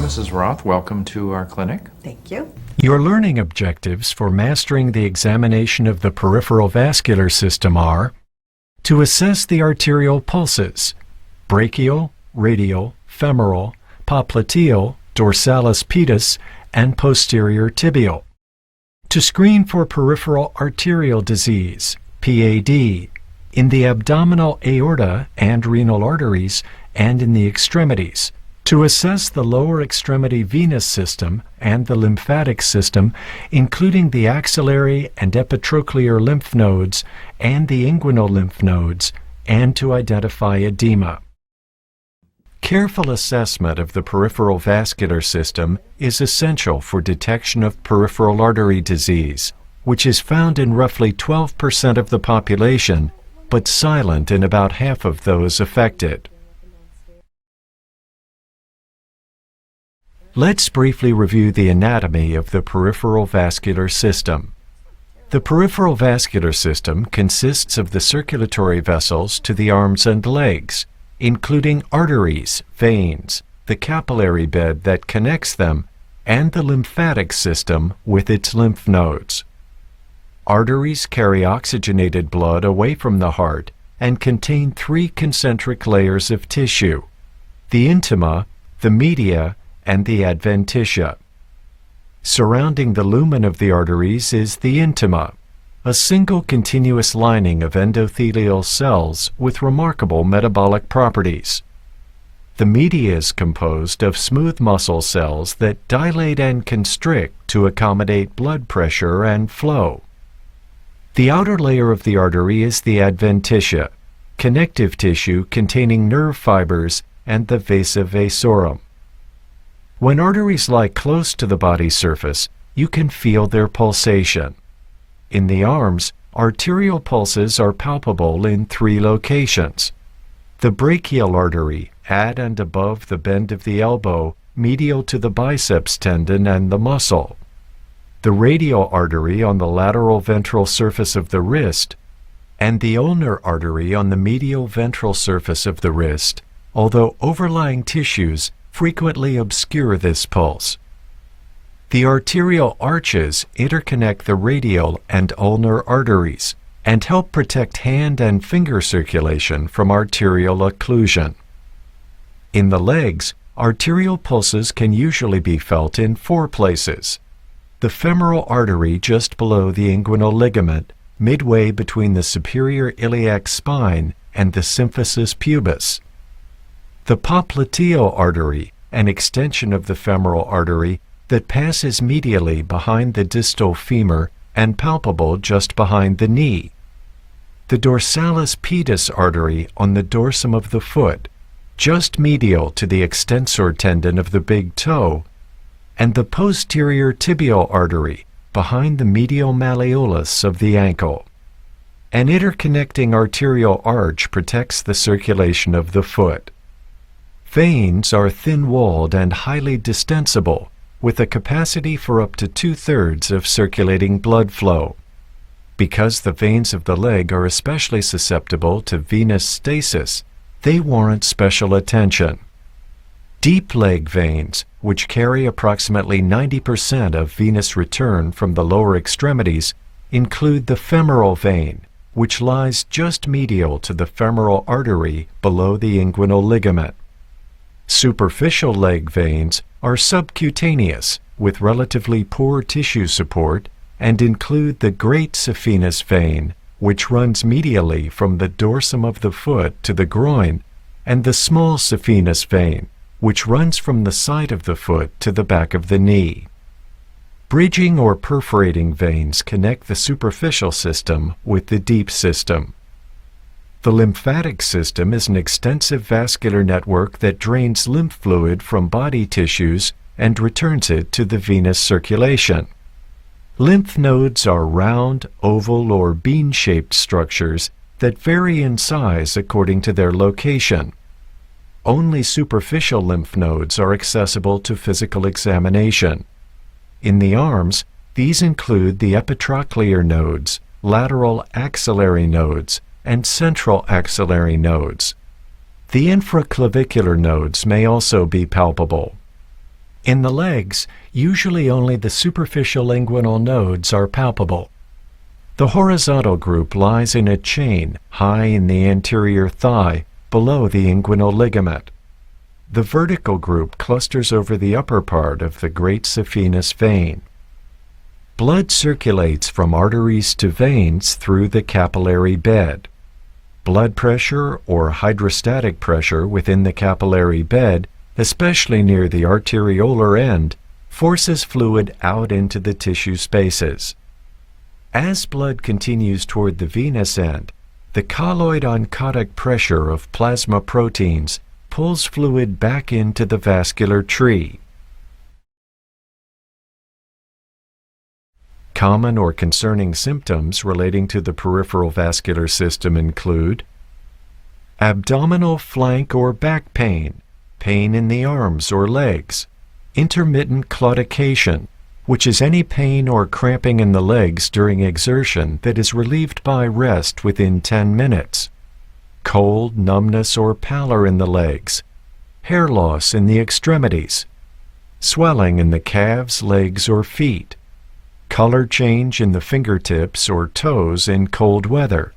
Mrs. Roth, welcome to our clinic. Thank you. Your learning objectives for mastering the examination of the peripheral vascular system are to assess the arterial pulses, brachial, radial, femoral, popliteal, dorsalis pedis, and posterior tibial. To screen for peripheral arterial disease, PAD, in the abdominal aorta and renal arteries and in the extremities. To assess the lower extremity venous system and the lymphatic system, including the axillary and epitrochlear lymph nodes and the inguinal lymph nodes, and to identify edema. Careful assessment of the peripheral vascular system is essential for detection of peripheral artery disease, which is found in roughly 12% of the population, but silent in about half of those affected. Let's briefly review the anatomy of the peripheral vascular system. The peripheral vascular system consists of the circulatory vessels to the arms and legs, including arteries, veins, the capillary bed that connects them, and the lymphatic system with its lymph nodes. Arteries carry oxygenated blood away from the heart and contain three concentric layers of tissue: the intima, the media, and the adventitia. Surrounding the lumen of the arteries is the intima, a single continuous lining of endothelial cells with remarkable metabolic properties. The media is composed of smooth muscle cells that dilate and constrict to accommodate blood pressure and flow. The outer layer of the artery is the adventitia, connective tissue containing nerve fibers and the vasa vasorum. When arteries lie close to the body surface, you can feel their pulsation. In the arms, arterial pulses are palpable in three locations: the brachial artery at and above the bend of the elbow, medial to the biceps tendon and the muscle; the radial artery on the lateral ventral surface of the wrist; and the ulnar artery on the medial ventral surface of the wrist, although overlying tissues frequently obscure this pulse. The arterial arches interconnect the radial and ulnar arteries and help protect hand and finger circulation from arterial occlusion. In the legs, arterial pulses can usually be felt in four places: the femoral artery just below the inguinal ligament, midway between the superior iliac spine and the symphysis pubis; the popliteal artery, an extension of the femoral artery that passes medially behind the distal femur and palpable just behind the knee; the dorsalis pedis artery on the dorsum of the foot, just medial to the extensor tendon of the big toe; and the posterior tibial artery behind the medial malleolus of the ankle. An interconnecting arterial arch protects the circulation of the foot. Veins are thin-walled and highly distensible, with a capacity for up to 2/3 of circulating blood flow. Because the veins of the leg are especially susceptible to venous stasis, they warrant special attention. Deep leg veins, which carry approximately 90% of venous return from the lower extremities, include the femoral vein, which lies just medial to the femoral artery below the inguinal ligament. Superficial leg veins are subcutaneous, with relatively poor tissue support, and include the great saphenous vein, which runs medially from the dorsum of the foot to the groin, and the small saphenous vein, which runs from the side of the foot to the back of the knee. Bridging or perforating veins connect the superficial system with the deep system. The lymphatic system is an extensive vascular network that drains lymph fluid from body tissues and returns it to the venous circulation. Lymph nodes are round, oval, or bean-shaped structures that vary in size according to their location. Only superficial lymph nodes are accessible to physical examination. In the arms, these include the epitrochlear nodes, lateral axillary nodes, and central axillary nodes. The infraclavicular nodes may also be palpable. In the legs, usually only the superficial inguinal nodes are palpable. The horizontal group lies in a chain high in the anterior thigh below the inguinal ligament. The vertical group clusters over the upper part of the great saphenous vein. Blood circulates from arteries to veins through the capillary bed. Blood pressure or hydrostatic pressure within the capillary bed, especially near the arteriolar end, forces fluid out into the tissue spaces. As blood continues toward the venous end, the colloid-oncotic pressure of plasma proteins pulls fluid back into the vascular tree. Common or concerning symptoms relating to the peripheral vascular system include abdominal flank or back pain, pain in the arms or legs, intermittent claudication, which is any pain or cramping in the legs during exertion that is relieved by rest within 10 minutes, cold, numbness, or pallor in the legs, hair loss in the extremities, swelling in the calves, legs, or feet, color change in the fingertips or toes in cold weather,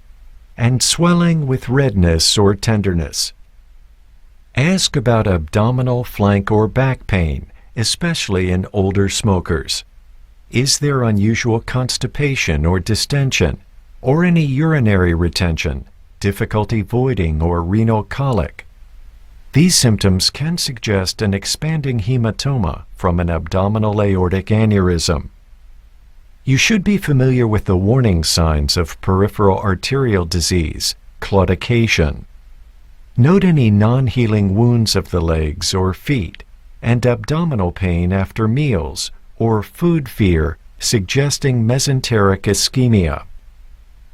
and swelling with redness or tenderness. Ask about abdominal, flank, or back pain, especially in older smokers. Is there unusual constipation or distension, or any urinary retention, difficulty voiding, or renal colic? These symptoms can suggest an expanding hematoma from an abdominal aortic aneurysm. You should be familiar with the warning signs of peripheral arterial disease, claudication. Note any non-healing wounds of the legs or feet, and abdominal pain after meals, or food fear suggesting mesenteric ischemia.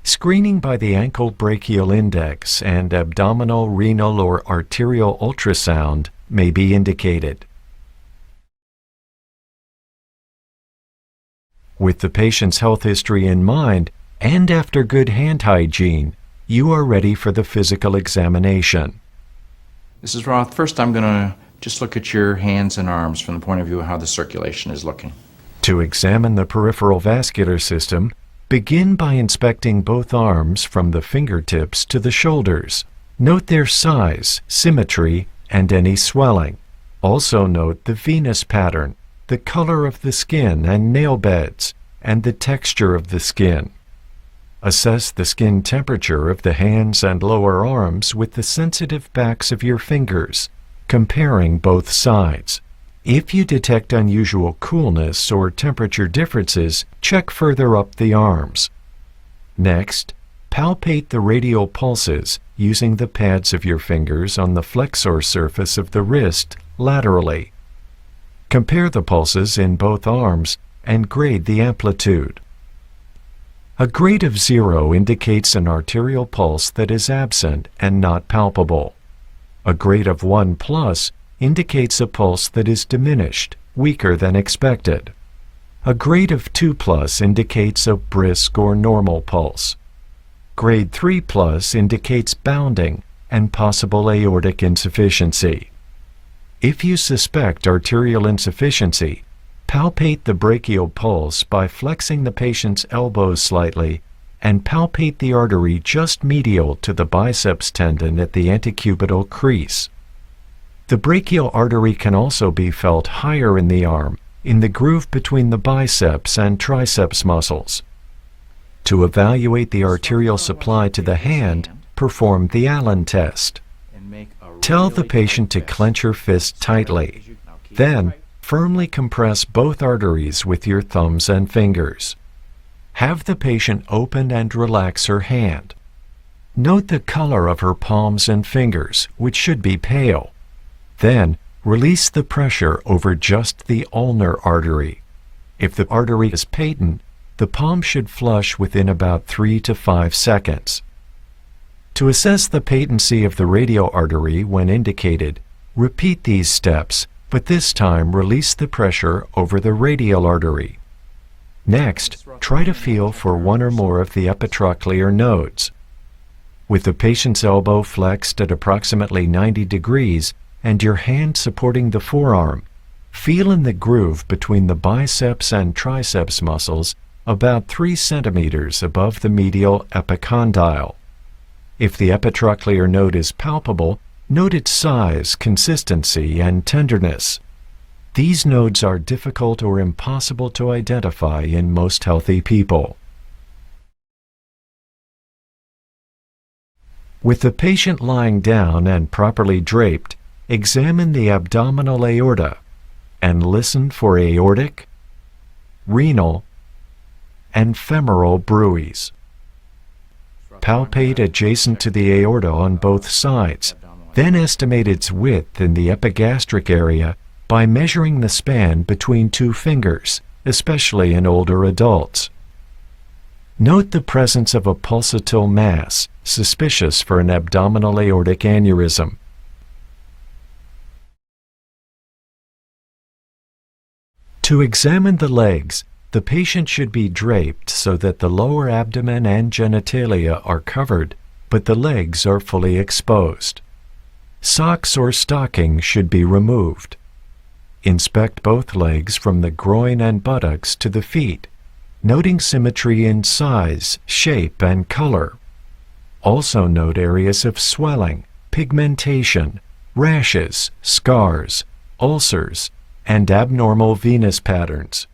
Screening by the ankle brachial index and abdominal, renal, or arterial ultrasound may be indicated. With the patient's health history in mind, and after good hand hygiene, you are ready for the physical examination. Mrs. Roth, first I'm going to just look at your hands and arms from the point of view of how the circulation is looking. To examine the peripheral vascular system, begin by inspecting both arms from the fingertips to the shoulders. Note their size, symmetry, and any swelling. Also note the venous pattern, the color of the skin and nail beds, and the texture of the skin. Assess the skin temperature of the hands and lower arms with the sensitive backs of your fingers, comparing both sides. If you detect unusual coolness or temperature differences, check further up the arms. Next, palpate the radial pulses using the pads of your fingers on the flexor surface of the wrist laterally. Compare the pulses in both arms and grade the amplitude. A grade of 0 indicates an arterial pulse that is absent and not palpable. A grade of 1 plus indicates a pulse that is diminished, weaker than expected. A grade of 2 plus indicates a brisk or normal pulse. Grade 3 plus indicates bounding and possible aortic insufficiency. If you suspect arterial insufficiency, palpate the brachial pulse by flexing the patient's elbows slightly and palpate the artery just medial to the biceps tendon at the antecubital crease. The brachial artery can also be felt higher in the arm, in the groove between the biceps and triceps muscles. To evaluate the arterial supply to the hand, perform the Allen test. Tell the patient to clench her fist tightly. Then, firmly compress both arteries with your thumbs and fingers. Have the patient open and relax her hand. Note the color of her palms and fingers, which should be pale. Then, release the pressure over just the ulnar artery. If the artery is patent, the palm should flush within about 3 to 5 seconds. To assess the patency of the radial artery when indicated, repeat these steps, but this time release the pressure over the radial artery. Next, try to feel for one or more of the epitrochlear nodes. With the patient's elbow flexed at approximately 90 degrees and your hand supporting the forearm, feel in the groove between the biceps and triceps muscles about 3 centimeters above the medial epicondyle. If the epitrochlear node is palpable, note its size, consistency, and tenderness. These nodes are difficult or impossible to identify in most healthy people. With the patient lying down and properly draped, examine the abdominal aorta and listen for aortic, renal, and femoral bruits. Palpate adjacent to the aorta on both sides, then estimate its width in the epigastric area by measuring the span between 2 fingers, especially in older adults. Note the presence of a pulsatile mass, suspicious for an abdominal aortic aneurysm. To examine the legs, the patient should be draped so that the lower abdomen and genitalia are covered, but the legs are fully exposed. Socks or stockings should be removed. Inspect both legs from the groin and buttocks to the feet, noting symmetry in size, shape, and color. Also note areas of swelling, pigmentation, rashes, scars, ulcers, and abnormal venous patterns.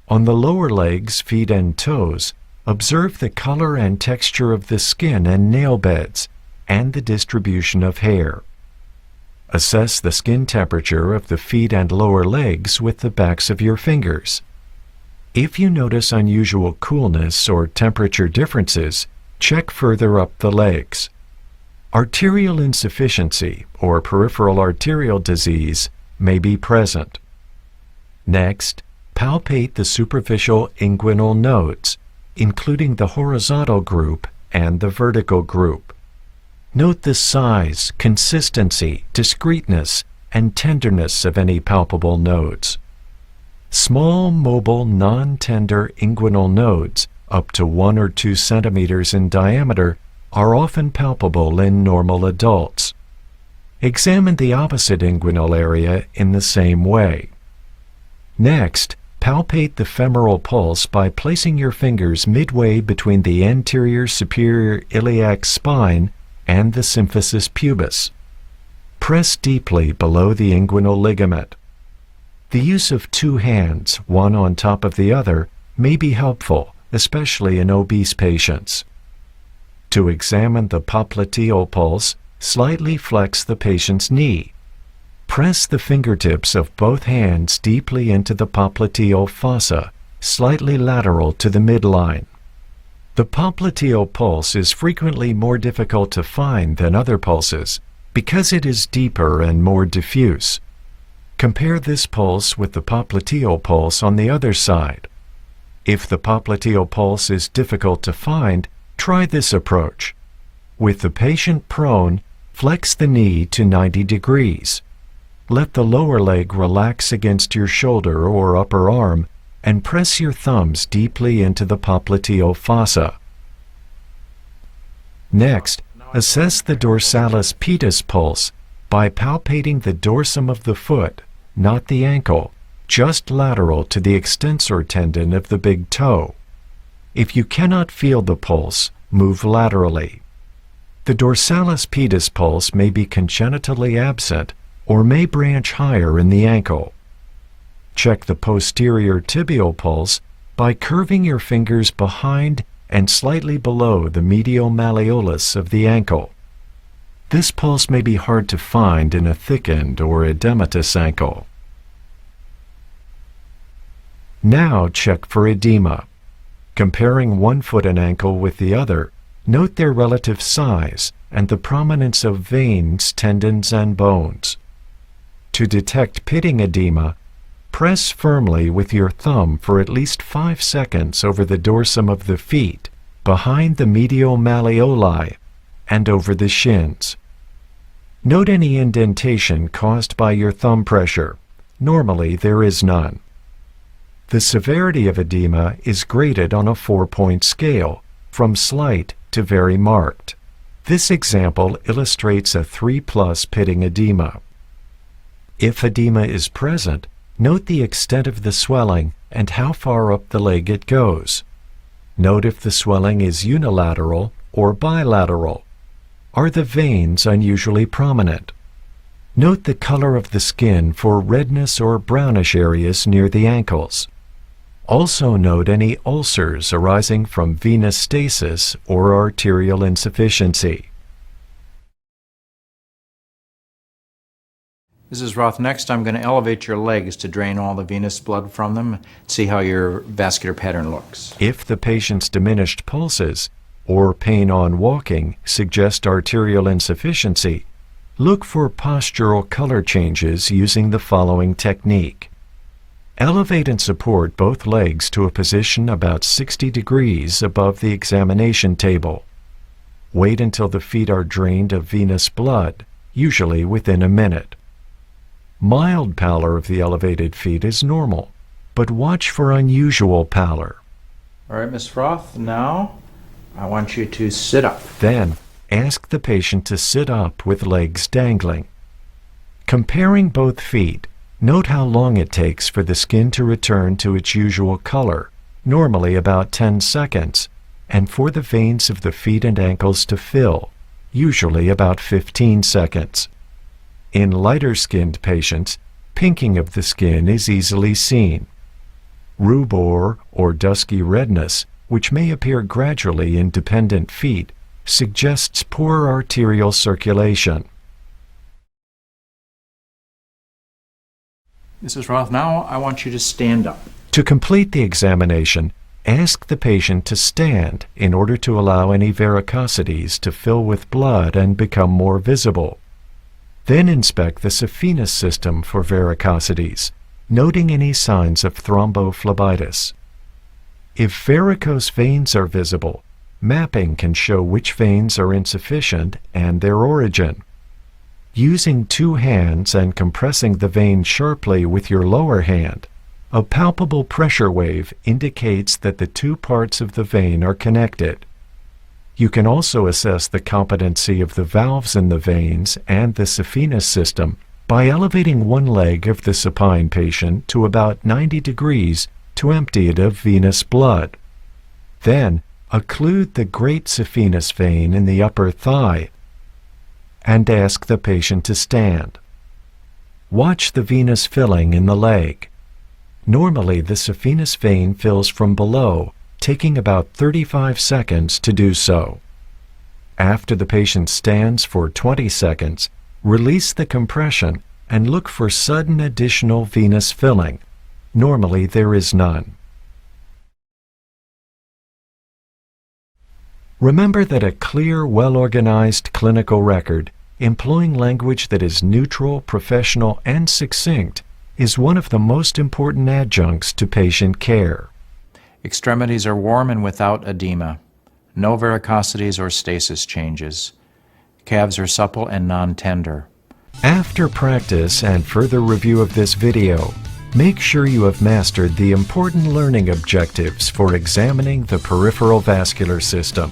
On the lower legs, feet, and toes, observe the color and texture of the skin and nail beds, and the distribution of hair. Assess the skin temperature of the feet and lower legs with the backs of your fingers. If you notice unusual coolness or temperature differences, check further up the legs. Arterial insufficiency or peripheral arterial disease may be present. Next, palpate the superficial inguinal nodes, including the horizontal group and the vertical group. Note the size, consistency, discreteness, and tenderness of any palpable nodes. Small, mobile, non-tender inguinal nodes, up to 1 or 2 centimeters in diameter, are often palpable in normal adults. Examine the opposite inguinal area in the same way. Next, palpate the femoral pulse by placing your fingers midway between the anterior superior iliac spine and the symphysis pubis. Press deeply below the inguinal ligament. The use of 2 hands, one on top of the other, may be helpful, especially in obese patients. To examine the popliteal pulse, slightly flex the patient's knee. Press the fingertips of both hands deeply into the popliteal fossa, slightly lateral to the midline. The popliteal pulse is frequently more difficult to find than other pulses because it is deeper and more diffuse. Compare this pulse with the popliteal pulse on the other side. If the popliteal pulse is difficult to find, try this approach. With the patient prone, flex the knee to 90 degrees. Let the lower leg relax against your shoulder or upper arm and press your thumbs deeply into the popliteal fossa. Next, assess the dorsalis pedis pulse by palpating the dorsum of the foot, not the ankle, just lateral to the extensor tendon of the big toe. If you cannot feel the pulse, move laterally. The dorsalis pedis pulse may be congenitally absent or may branch higher in the ankle. Check the posterior tibial pulse by curving your fingers behind and slightly below the medial malleolus of the ankle. This pulse may be hard to find in a thickened or edematous ankle. Now check for edema. Comparing one foot and ankle with the other, note their relative size and the prominence of veins, tendons, and bones. To detect pitting edema, press firmly with your thumb for at least 5 seconds over the dorsum of the feet, behind the medial malleoli, and over the shins. Note any indentation caused by your thumb pressure. Normally, there is none. The severity of edema is graded on a 4-point scale, from slight to very marked. This example illustrates a 3+ pitting edema. If edema is present, note the extent of the swelling and how far up the leg it goes. Note if the swelling is unilateral or bilateral. Are the veins unusually prominent? Note the color of the skin for redness or brownish areas near the ankles. Also note any ulcers arising from venous stasis or arterial insufficiency. Mrs. Roth, next I'm going to elevate your legs to drain all the venous blood from them and see how your vascular pattern looks. If the patient's diminished pulses or pain on walking suggest arterial insufficiency, look for postural color changes using the following technique. Elevate and support both legs to a position about 60 degrees above the examination table. Wait until the feet are drained of venous blood, usually within a minute. Mild pallor of the elevated feet is normal, but watch for unusual pallor. All right, Ms. Roth, now I want you to sit up. Then, ask the patient to sit up with legs dangling. Comparing both feet, note how long it takes for the skin to return to its usual color, normally about 10 seconds, and for the veins of the feet and ankles to fill, usually about 15 seconds. In lighter-skinned patients, pinking of the skin is easily seen. Rubor or dusky redness, which may appear gradually in dependent feet, suggests poor arterial circulation. Mrs. Roth, now I want you to stand up. To complete the examination, ask the patient to stand in order to allow any varicosities to fill with blood and become more visible. Then inspect the saphenous system for varicosities, noting any signs of thrombophlebitis. If varicose veins are visible, mapping can show which veins are insufficient and their origin. Using two hands and compressing the vein sharply with your lower hand, a palpable pressure wave indicates that the two parts of the vein are connected. You can also assess the competency of the valves in the veins and the saphenous system by elevating one leg of the supine patient to about 90 degrees to empty it of venous blood. Then, occlude the great saphenous vein in the upper thigh and ask the patient to stand. Watch the venous filling in the leg. Normally, the saphenous vein fills from below, taking about 35 seconds to do so. After the patient stands for 20 seconds, release the compression and look for sudden additional venous filling. Normally, there is none. Remember that a clear, well-organized clinical record, employing language that is neutral, professional, and succinct, is one of the most important adjuncts to patient care. Extremities are warm and without edema. No varicosities or stasis changes. Calves are supple and non-tender. After practice and further review of this video, make sure you have mastered the important learning objectives for examining the peripheral vascular system.